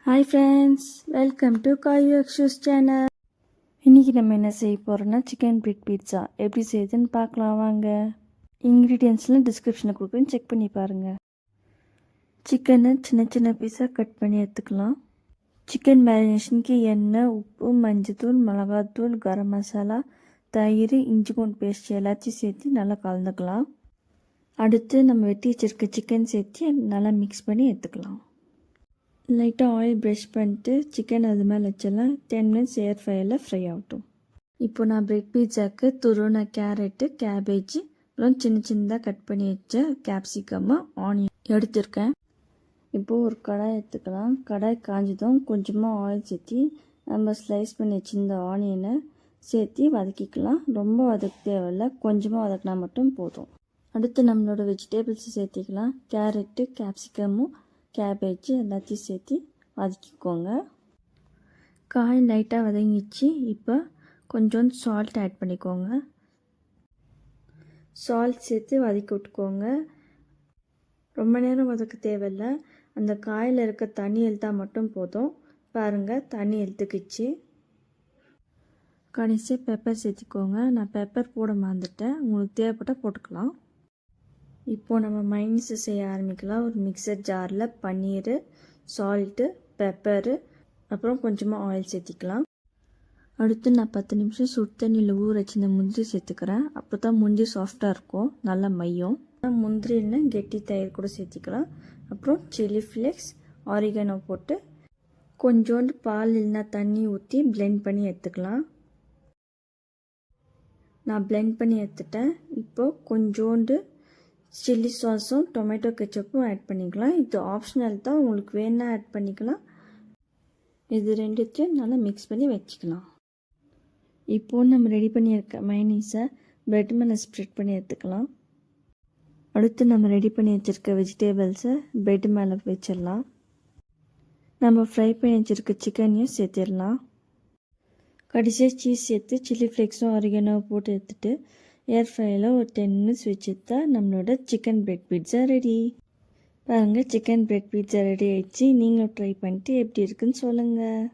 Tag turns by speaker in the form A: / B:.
A: Hi friends, welcome to காயு அக்ஷூஸ் channel. இன்றைக்கி நம்ம என்ன செய்ய போகிறோன்னா சிக்கன் பிரெட் பீட்சா எப்படி செய்யுதுன்னு பார்க்கலாம் வாங்க. இன்க்ரீடியன்ட்ஸ்லாம் டிஸ்கிரிப்ஷனில் கொடுக்குறேன், செக் பண்ணி பாருங்கள். சிக்கனை சின்ன சின்ன பீஸாக கட் பண்ணி எடுத்துக்கலாம். சிக்கன் மேரினேஷனுக்கு எண்ணெய், உப்பு, மஞ்சத்தூள், மிளகாத்தூள், கரம் மசாலா, தயிர், இஞ்சி பூண்டு பேஸ்ட் எல்லாத்தையும் சேர்த்து நல்லா கலந்துக்கலாம். அடுத்து நம்ம வெட்டி வச்சுருக்க சிக்கன் சேர்த்து நல்லா மிக்ஸ் பண்ணி எடுத்துக்கலாம். லைட்டாக ஆயில் ப்ரஷ் பண்ணிட்டு சிக்கன் அது மேலே வச்சிடலாம். 10 மினிட்ஸ் ஏர் ஃப்ரையரில் ஃப்ரை ஆகட்டும். இப்போ நான் பிரெட் பீட்சாவுக்கு துருவின கேரட்டு, கேபேஜ், அப்புறம் சின்ன சின்னதாக கட் பண்ணி வச்ச கேப்சிகம்மா, ஆனியன் எடுத்துருக்கேன். இப்போது ஒரு கடாய் எடுத்துக்கலாம். கடாய் காஞ்சதும் கொஞ்சமாக ஆயில் சேர்த்தி நம்ம ஸ்லைஸ் பண்ணி வச்சுருந்த ஆனியனை சேர்த்து வதக்கிக்கலாம். ரொம்ப வதக்க தேவையில்லை, கொஞ்சமாக வதக்கினா மட்டும் போதும். அடுத்து நம்மளோட வெஜிடபிள்ஸை சேர்த்திக்கலாம். கேரட்டு, கேப்சிகமும், கேபேஜ் எல்லாத்தையும் சேர்த்து வதக்கிக்கோங்க. காய் லைட்டாக வதங்கிச்சு. இப்போ கொஞ்சோண்டு சால்ட் ஆட் பண்ணிக்கோங்க. சால்ட் சேர்த்து வதக்கி விட்டுக்கோங்க. ரொம்ப நேரம் வதக்க தேவையில்லை, அந்த காயில் இருக்க தண்ணி இழுத்தால் மட்டும் போதும். பாருங்கள், தண்ணி இழுத்துக்குச்சு. கடைசியாக பெப்பர் சேர்த்திக்கோங்க. நான் பெப்பர் போட மறந்துட்டேன், உங்களுக்கு தேவைப்பட்டால் போட்டுக்கலாம். இப்போது நம்ம மைனஸை செய்ய ஆரம்பிக்கலாம். ஒரு மிக்சர் ஜாரில் பன்னீர், சால்ட்டு, பெப்பரு, அப்புறம் கொஞ்சமாக ஆயில் சேர்த்திக்கலாம். அடுத்து நான் 10 நிமிஷம் சுடு தண்ணியில் ஊற வச்சு இந்த முந்திரி சேர்த்துக்கிறேன். அப்போ தான் முந்திரி சாஃப்டாக இருக்கும், நல்லா மையம். முந்திரின்னு கெட்டி தயிர் கூட சேர்த்திக்கலாம். அப்புறம் சில்லி ஃப்ளேக்ஸ், ஆரிகனோ போட்டு கொஞ்சோண்டு பால் இல்லைனா தண்ணி ஊற்றி பிளெண்ட் பண்ணி எடுத்துக்கலாம். நான் பிளெண்ட் பண்ணி எடுத்துட்டேன். இப்போது கொஞ்சோண்டு சில்லி சாஸும் டொமேட்டோ கெச்சப்பும் ஆட் பண்ணிக்கலாம். இது ஆப்ஷனல் தான், உங்களுக்கு வேணால் ஆட் பண்ணிக்கலாம். இது ரெண்டுத்தையும் நல்லா மிக்ஸ் பண்ணி வச்சுக்கலாம். இப்போது நம்ம ரெடி பண்ணியிருக்க மைனீஸை ப்ரெட் மேலே ஸ்ப்ரெட் பண்ணி எடுத்துக்கலாம். அடுத்து நம்ம ரெடி பண்ணி வச்சுருக்க வெஜிடபிள்ஸை ப்ரெட் மேலே வச்சிடலாம். நம்ம ஃப்ரை பண்ணி வச்சுருக்க சிக்கனையும் சேர்த்திடலாம். கடைசியாக சீஸ் சேர்த்து சில்லி ஃப்ளேக்ஸும் ஆரிகனோ போட்டு எடுத்துகிட்டு ஏர் ஃப்ரையில் ஒரு 10 மினிட்ஸ் வச்சுட்டா நம்மளோட சிக்கன் பிரெட் பீட்சா ரெடி. பாருங்கள், சிக்கன் பிரெட் பீட்சா ரெடி ஆயிடுச்சு. நீங்களும் ட்ரை பண்ணிட்டு எப்படி இருக்குன்னு சொல்லுங்கள்.